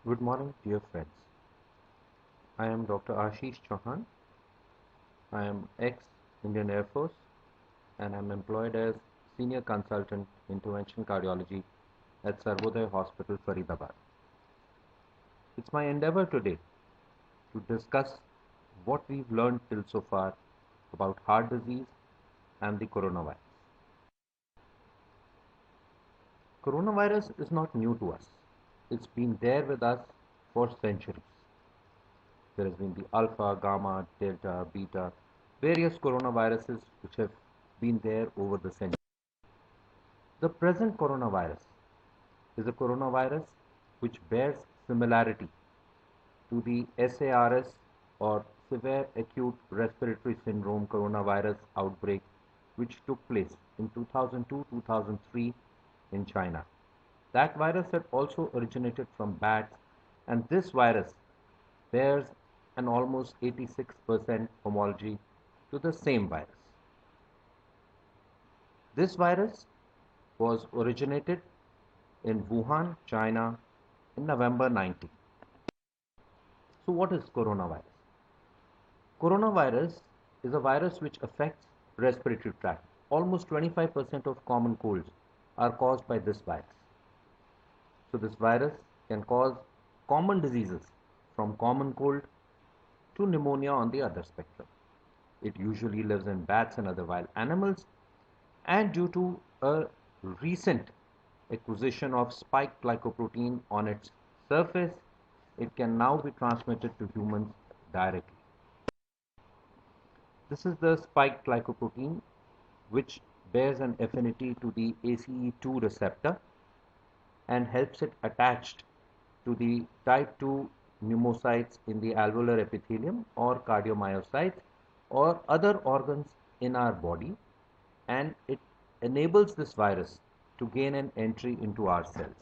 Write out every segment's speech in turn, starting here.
Good morning, dear friends. I am Dr. Ashish Chauhan. I am ex-Indian Air Force and I'm employed as Senior Consultant Intervention Cardiology at Sarvodaya Hospital, Faridabad. It's my endeavor today to discuss what we've learned till so far about heart disease and the coronavirus. Coronavirus is not new to us. It's been there with us for centuries. There has been the alpha, gamma, delta, beta, various coronaviruses which have been there over the centuries. The present coronavirus is a coronavirus which bears similarity to the SARS or Severe Acute Respiratory Syndrome coronavirus outbreak which took place in 2002-2003 in China. That virus had also originated from bats, and this virus bears an almost 86% homology to the same virus. This virus was originated in Wuhan, China in November 19. So what is coronavirus? Coronavirus is a virus which affects respiratory tract. Almost 25% of common colds are caused by this virus. So this virus can cause common diseases from common cold to pneumonia on the other spectrum. It usually lives in bats and other wild animals, and due to a recent acquisition of spike glycoprotein on its surface, it can now be transmitted to humans directly. This is the spike glycoprotein which bears an affinity to the ACE2 receptor and helps it attached to the type 2 pneumocytes in the alveolar epithelium or cardiomyocytes or other organs in our body, and it enables this virus to gain an entry into our cells.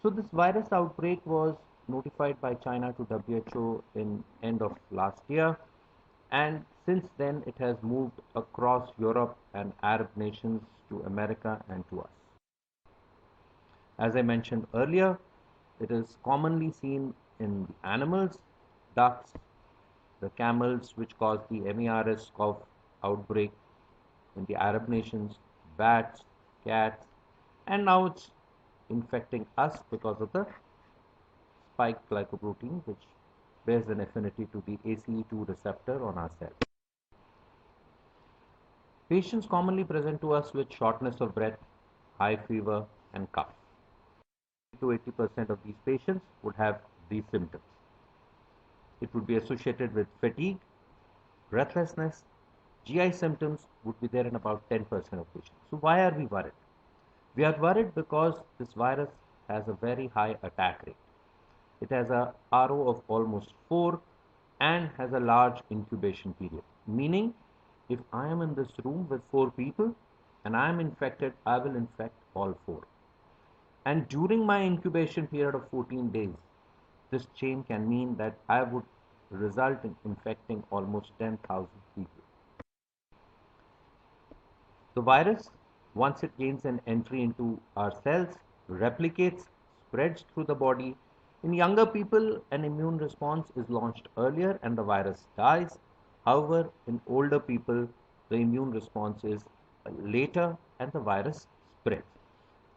So this virus outbreak was notified by China to WHO in end of last year, and since then it has moved across Europe and Arab nations to America and to us. As I mentioned earlier, it is commonly seen in animals, ducks, the camels which cause the MERS cough outbreak in the Arab nations, bats, cats, and now it's infecting us because of the spike glycoprotein which bears an affinity to the ACE2 receptor on our cells. Patients commonly present to us with shortness of breath, high fever, and cough. 80% of these patients would have these symptoms. It would be associated with fatigue, breathlessness, GI symptoms would be there in about 10% of patients. So why are we worried? We are worried because this virus has a very high attack rate. It has a RO of almost 4 and has a large incubation period. Meaning, if I am in this room with 4 people and I am infected, I will infect all 4. And during my incubation period of 14 days, this chain can mean that I would result in infecting almost 10,000 people. The virus, once it gains an entry into our cells, replicates, spreads through the body. In younger people, an immune response is launched earlier and the virus dies. However, in older people, the immune response is later and the virus spreads.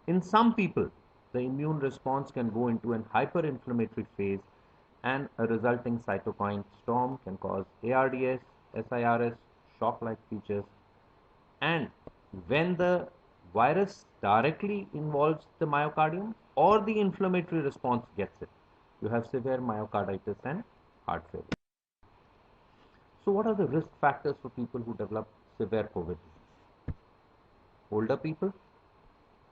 In some people, the immune response can go into an hyperinflammatory phase and a resulting cytokine storm can cause ARDS, SIRS, shock-like features, and when the virus directly involves the myocardium or the inflammatory response gets it, you have severe myocarditis and heart failure. So what are the risk factors for people who develop severe COVID disease? Older people,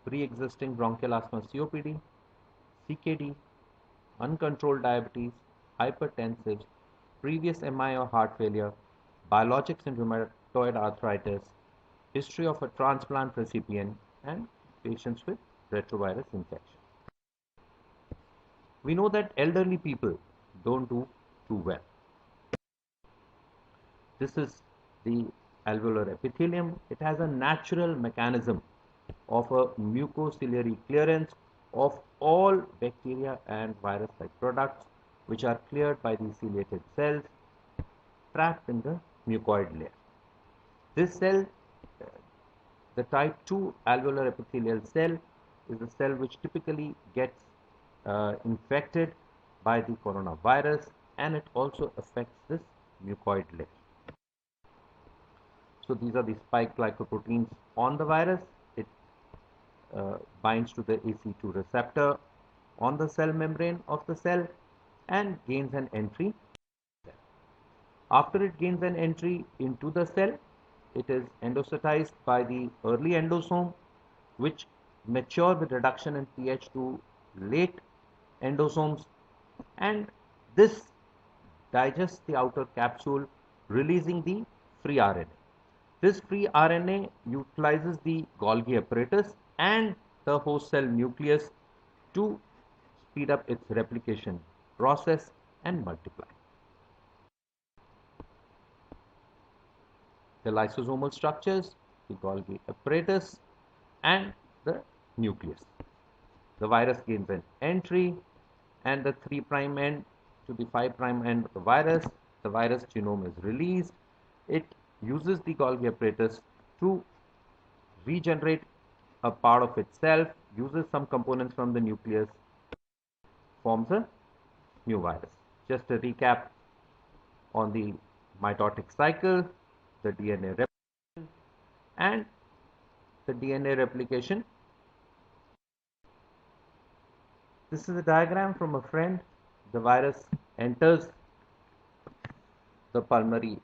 pre-existing bronchial asthma COPD, CKD, uncontrolled diabetes, hypertensive, previous MI or heart failure, biologics and rheumatoid arthritis, history of a transplant recipient, and patients with retrovirus infection. We know that elderly people don't do too well. This is the alveolar epithelium. It has a natural mechanism of a mucociliary clearance of all bacteria and virus-like products which are cleared by the ciliated cells trapped in the mucoid layer. This cell, the type 2 alveolar epithelial cell, is a cell which typically gets infected by the coronavirus, and it also affects this mucoid layer. So these are the spike glycoproteins on the virus. It binds to the ACE2 receptor on the cell membrane of the cell and gains an entry. After it gains an entry into the cell, it is endocytized by the early endosome, which mature with reduction in pH to late endosomes, and this digests the outer capsule, releasing the free RNA. This free RNA utilizes the Golgi apparatus and the host cell nucleus to speed up its replication process and multiply. The lysosomal structures, the Golgi apparatus, and the nucleus. The virus gains an entry and the 3' end to the 5' end of the virus genome is released. It uses the Golgi apparatus to regenerate a part of itself, uses some components from the nucleus, forms a new virus. Just a recap on the mitotic cycle, the DNA replication, and the DNA replication. This is a diagram from a friend. The virus enters the pulmonary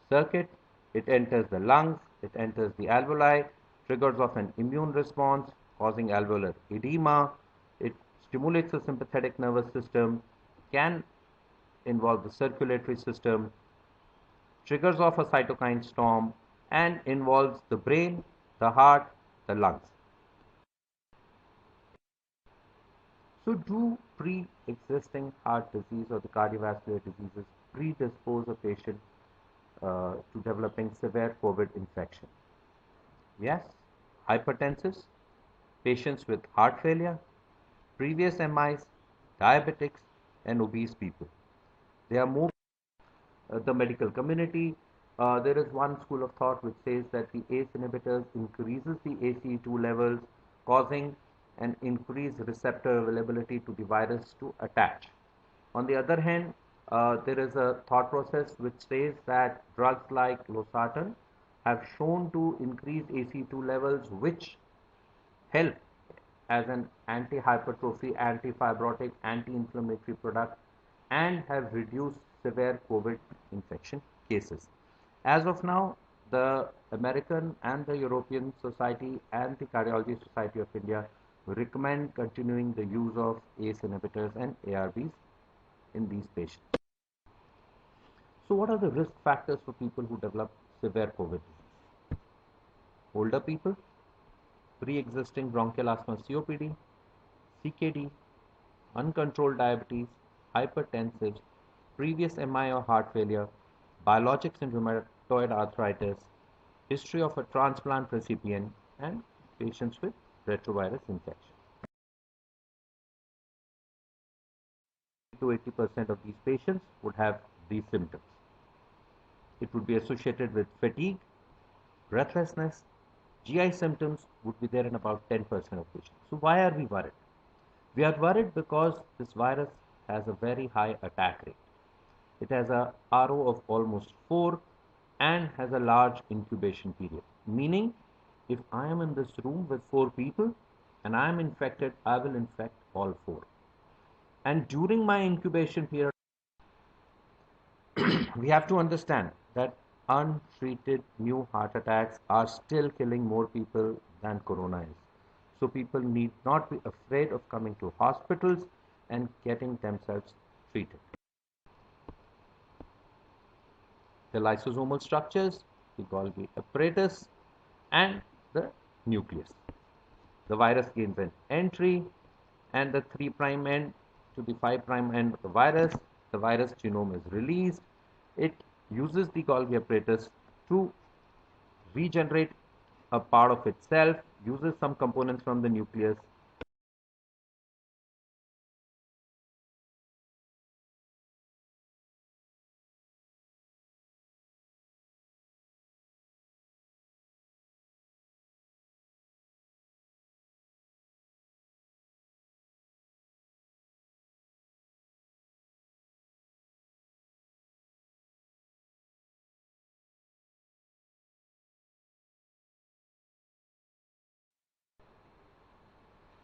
circuit, it enters the lungs, it enters the alveoli, triggers off an immune response causing alveolar edema, it stimulates the sympathetic nervous system, can involve the circulatory system, triggers off a cytokine storm, and involves the brain, the heart, the lungs. So do pre-existing heart disease or the cardiovascular diseases predispose a patient to developing severe COVID infection? Yes, hypertensives, patients with heart failure, previous MIs, diabetics, and obese people. They are more the medical community. There is one school of thought which says that the ACE inhibitors increases the ACE2 levels, causing an increased receptor availability to the virus to attach. On the other hand, there is a thought process which says that drugs like losartan have shown to increase ACE2 levels, which help as an anti-hypertrophy, anti-fibrotic, anti-inflammatory product, and have reduced severe COVID infection cases. As of now, the American and the European Society and the Cardiology Society of India recommend continuing the use of ACE inhibitors and ARBs in these patients. So what are the risk factors for people who develop severe COVID disease? Older people, pre-existing bronchial asthma COPD, CKD, uncontrolled diabetes, hypertensives, previous MI or heart failure, biologics and rheumatoid arthritis, history of a transplant recipient, and patients with retrovirus infection. To 80% of these patients would have these symptoms. It would be associated with fatigue, breathlessness, GI symptoms would be there in about 10% of patients. So why are we worried? We are worried because this virus has a very high attack rate. It has a RO of almost 4 and has a large incubation period. Meaning, if I am in this room with 4 people and I am infected, I will infect all 4. And during my incubation period, we have to understand that untreated new heart attacks are still killing more people than corona is. So people need not be afraid of coming to hospitals and getting themselves treated. The lysosomal structures, the Golgi apparatus, and the nucleus. The virus gains an entry and the 3' end to the 5' end of the virus genome is released. It uses the Golgi apparatus to regenerate a part of itself, uses some components from the nucleus,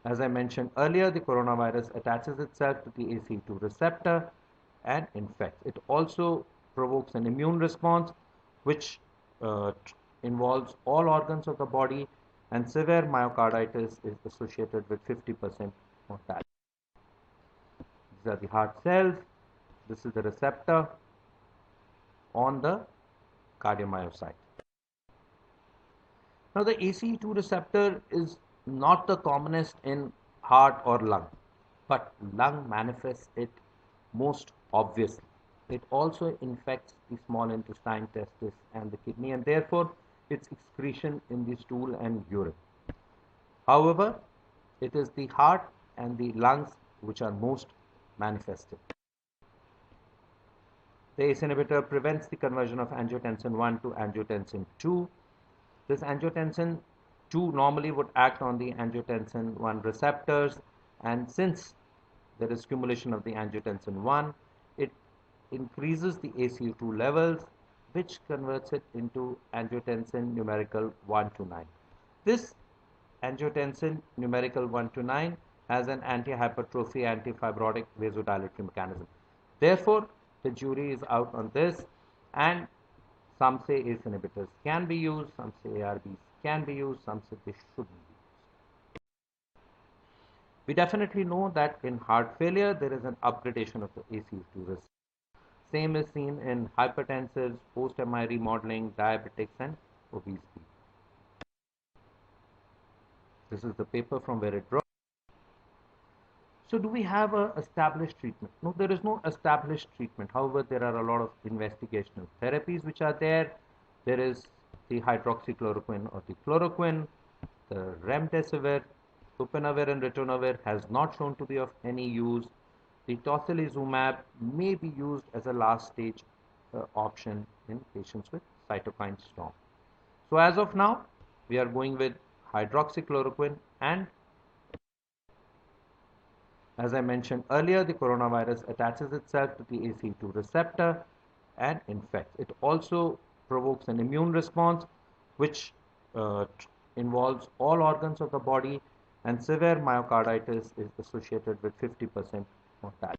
As I mentioned earlier, the coronavirus attaches itself to the ACE2 receptor and infects. It also provokes an immune response which involves all organs of the body, and severe myocarditis is associated with 50% mortality. These are the heart cells. This is the receptor on the cardiomyocyte. Now, the ACE2 receptor is not the commonest in heart or lung, but lung manifests it most obviously. It also infects the small intestine, testis, and the kidney, and therefore its excretion in the stool and urine. However, it is the heart and the lungs which are most manifested. The ACE inhibitor prevents the conversion of angiotensin 1 to angiotensin 2. This angiotensin 2 normally would act on the angiotensin 1 receptors, and since there is accumulation of the angiotensin 1, it increases the ACE2 levels, which converts it into angiotensin numerical 1 to 9. This angiotensin numerical 1 to 9 has an anti-hypertrophy, anti-fibrotic vasodilatory mechanism. Therefore, the jury is out on this, and some say ACE inhibitors can be used, some say ARBs can be used, some say they shouldn't be used. We definitely know that in heart failure, there is an upgradation of the ACE2 receptor. Same is seen in hypertensives, post-MI remodeling, diabetics, and obese people. This is the paper from where it dropped. So do we have a established treatment? No, there is no established treatment. However, there are a lot of investigational therapies which are there. There is the hydroxychloroquine or the chloroquine, the remdesivir, lopinavir and ritonavir has not shown to be of any use. The tocilizumab may be used as a last stage option in patients with cytokine storm. So as of now, we are going with hydroxychloroquine, and as I mentioned earlier, the coronavirus attaches itself to the ACE2 receptor and infects. It also provokes an immune response which involves all organs of the body, and severe myocarditis is associated with 50% mortality.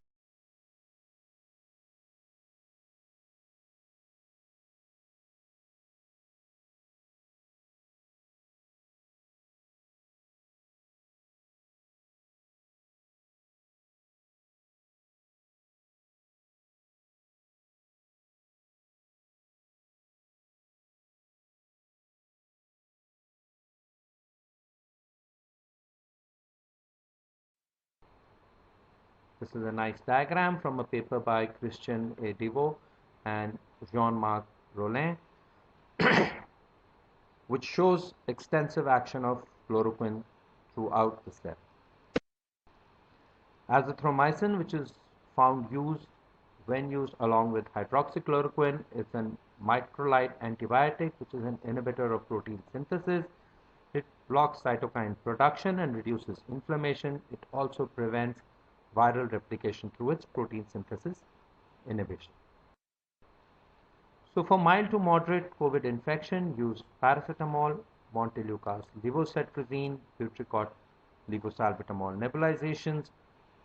This is a nice diagram from a paper by Christian A. Deveau and Jean-Marc Rolin, which shows extensive action of chloroquine throughout the cell. Azithromycin, which is found used when used along with hydroxychloroquine, is a microlide antibiotic which is an inhibitor of protein synthesis. It blocks cytokine production and reduces inflammation. It also prevents viral replication through its protein synthesis inhibition. So for mild to moderate COVID infection, use paracetamol, Montelukast levocetrizine, Butricot levosalbutamol nebulizations.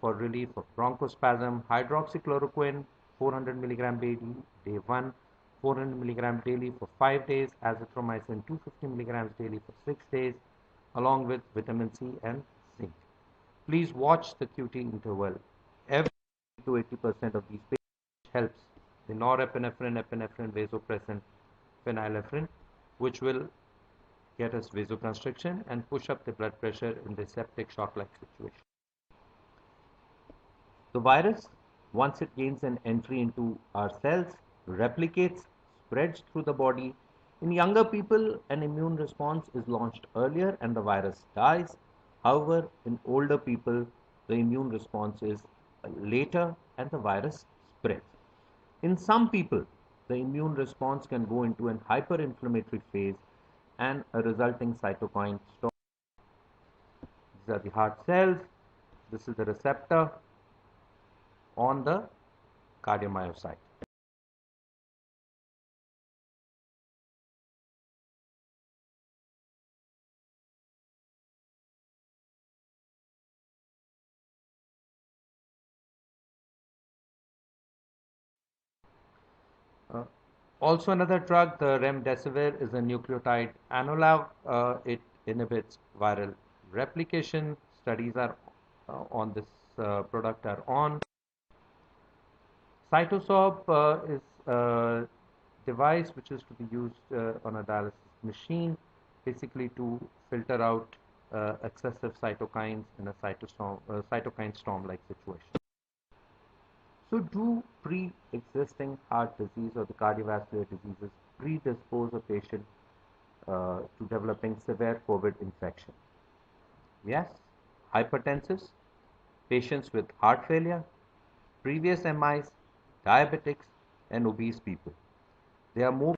For relief of bronchospasm, hydroxychloroquine 400 mg daily, day 1, 400 mg daily for 5 days, azithromycin 250 mg daily for 6 days, along with vitamin C and zinc. Please watch the QT interval. Every 80% of these patients helps the norepinephrine, epinephrine, vasopressin, phenylephrine, which will get us vasoconstriction and push up the blood pressure in the septic shock-like situation. The virus, once it gains an entry into our cells, replicates, spreads through the body. In younger people, an immune response is launched earlier and the virus dies. However, in older people, the immune response is later and the virus spreads. In some people, the immune response can go into an hyperinflammatory phase and a resulting cytokine storm. These are the heart cells. This is the receptor on the cardiomyocyte. Also, another drug, the remdesivir, is a nucleotide analog. It inhibits viral replication. Studies are on this product are on. Cytosorb is a device which is to be used on a dialysis machine, basically to filter out excessive cytokines in a cytokine storm-like situation. So, do pre-existing heart disease or the cardiovascular diseases predispose a patient to developing severe COVID infection? Yes. Hypertensives, patients with heart failure, previous MIs, diabetics, and obese people. They are more